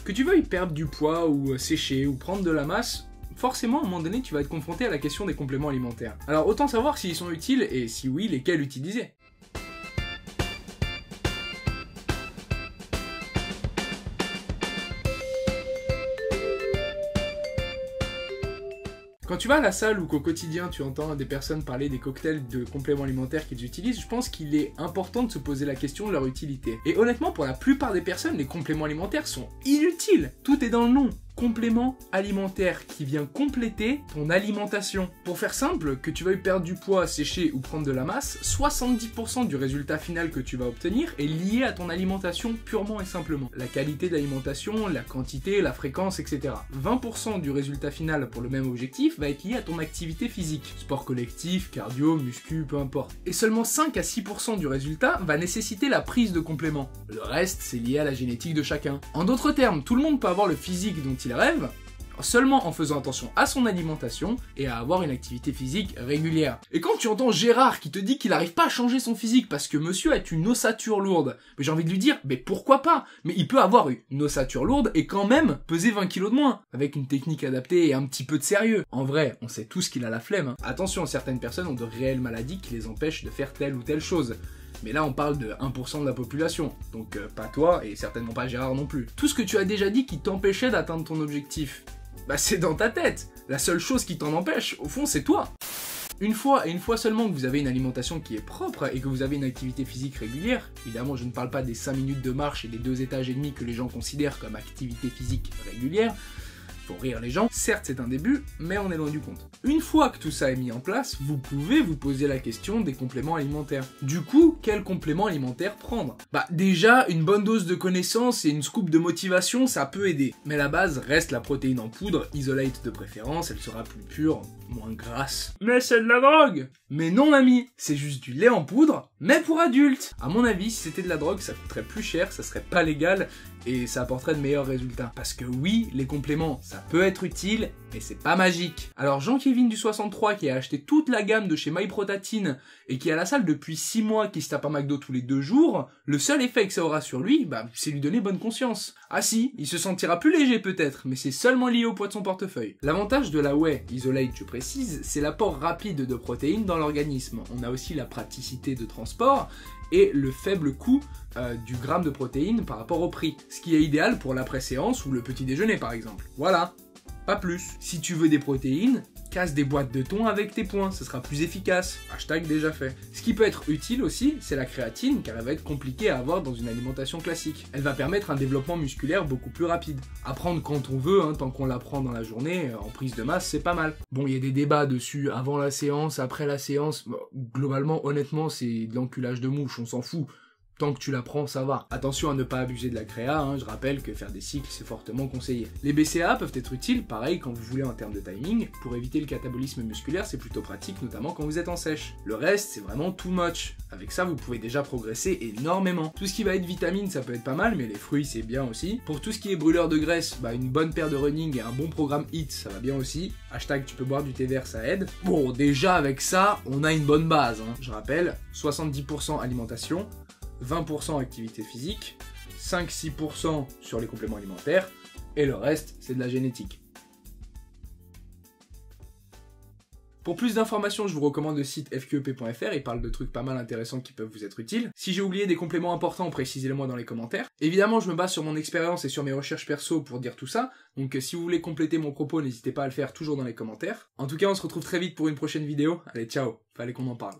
Que tu veuilles perdre du poids ou sécher ou prendre de la masse, forcément à un moment donné tu vas être confronté à la question des compléments alimentaires. Alors autant savoir s'ils sont utiles et si oui, lesquels utiliser. Quand tu vas à la salle ou qu'au quotidien tu entends des personnes parler des cocktails de compléments alimentaires qu'ils utilisent, je pense qu'il est important de se poser la question de leur utilité. Et honnêtement, pour la plupart des personnes, les compléments alimentaires sont inutiles. Tout est dans le nom. Complément alimentaire qui vient compléter ton alimentation. Pour faire simple, que tu veuilles perdre du poids, sécher ou prendre de la masse, 70% du résultat final que tu vas obtenir est lié à ton alimentation purement et simplement. La qualité d'alimentation, la quantité, la fréquence, etc. 20% du résultat final pour le même objectif va être lié à ton activité physique. Sport collectif, cardio, muscu, peu importe. Et seulement 5 à 6% du résultat va nécessiter la prise de compléments. Le reste, c'est lié à la génétique de chacun. En d'autres termes, tout le monde peut avoir le physique dont il rêve, seulement en faisant attention à son alimentation et à avoir une activité physique régulière. Et quand tu entends Gérard qui te dit qu'il n'arrive pas à changer son physique parce que monsieur a une ossature lourde, mais j'ai envie de lui dire, mais pourquoi pas? Mais il peut avoir une ossature lourde et quand même peser 20 kilos de moins, avec une technique adaptée et un petit peu de sérieux. En vrai, on sait tous qu'il a la flemme. Attention, certaines personnes ont de réelles maladies qui les empêchent de faire telle ou telle chose. Mais là on parle de 1% de la population, donc pas toi et certainement pas Gérard non plus. Tout ce que tu as déjà dit qui t'empêchait d'atteindre ton objectif, bah c'est dans ta tête. La seule chose qui t'en empêche, au fond, c'est toi. Une fois seulement que vous avez une alimentation qui est propre et que vous avez une activité physique régulière, évidemment je ne parle pas des 5 minutes de marche et des 2 étages et demi que les gens considèrent comme activité physique régulière, pour rire les gens, certes c'est un début, mais on est loin du compte. Une fois que tout ça est mis en place, vous pouvez vous poser la question des compléments alimentaires. Du coup, quels compléments alimentaires prendre? Bah déjà, une bonne dose de connaissances et une scoop de motivation, ça peut aider. Mais la base reste la protéine en poudre, isolate de préférence, elle sera plus pure, moins grasse. Mais c'est de la drogue! Mais non ami, c'est juste du lait en poudre, mais pour adultes. À mon avis, si c'était de la drogue, ça coûterait plus cher, ça serait pas légal, et ça apporterait de meilleurs résultats. Parce que oui, les compléments, ça peut être utile, mais c'est pas magique. Alors Jean-Kévin du 63 qui a acheté toute la gamme de chez MyProtein et qui est à la salle depuis 6 mois, qui se tape un McDo tous les 2 jours, le seul effet que ça aura sur lui, bah c'est lui donner bonne conscience. Ah si, il se sentira plus léger peut-être, mais c'est seulement lié au poids de son portefeuille. L'avantage de la whey isolate, je précise, c'est l'apport rapide de protéines dans l'organisme. On a aussi la praticité de transport et le faible coût du gramme de protéines par rapport au prix, ce qui est idéal pour l'après-séance ou le petit déjeuner par exemple. Voilà, pas plus. Si tu veux des protéines, casse des boîtes de thon avec tes poings, ce sera plus efficace. Hashtag déjà fait. Ce qui peut être utile aussi, c'est la créatine, car elle va être compliquée à avoir dans une alimentation classique. Elle va permettre un développement musculaire beaucoup plus rapide. À prendre quand on veut, hein, tant qu'on la prend dans la journée, en prise de masse, c'est pas mal. Bon, il y a des débats dessus, avant la séance, après la séance. Bon, globalement, honnêtement, c'est de l'enculage de mouche, on s'en fout. Tant que tu la prends, ça va. Attention à ne pas abuser de la créa, hein, je rappelle que faire des cycles, c'est fortement conseillé. Les BCAA peuvent être utiles, pareil, quand vous voulez en termes de timing. Pour éviter le catabolisme musculaire, c'est plutôt pratique, notamment quand vous êtes en sèche. Le reste, c'est vraiment too much. Avec ça, vous pouvez déjà progresser énormément. Tout ce qui va être vitamine, ça peut être pas mal, mais les fruits, c'est bien aussi. Pour tout ce qui est brûleur de graisse, bah une bonne paire de running et un bon programme HIIT, ça va bien aussi. Hashtag tu peux boire du thé vert, ça aide. Bon, déjà avec ça, on a une bonne base, hein. Je rappelle, 70% alimentation, 20% activité physique, 5-6% sur les compléments alimentaires, et le reste, c'est de la génétique. Pour plus d'informations, je vous recommande le site fqep.fr, il parle de trucs pas mal intéressants qui peuvent vous être utiles. Si j'ai oublié des compléments importants, précisez-le moi dans les commentaires. Évidemment, je me base sur mon expérience et sur mes recherches perso pour dire tout ça, donc si vous voulez compléter mon propos, n'hésitez pas à le faire toujours dans les commentaires. En tout cas, on se retrouve très vite pour une prochaine vidéo. Allez, ciao, fallait qu'on en parle.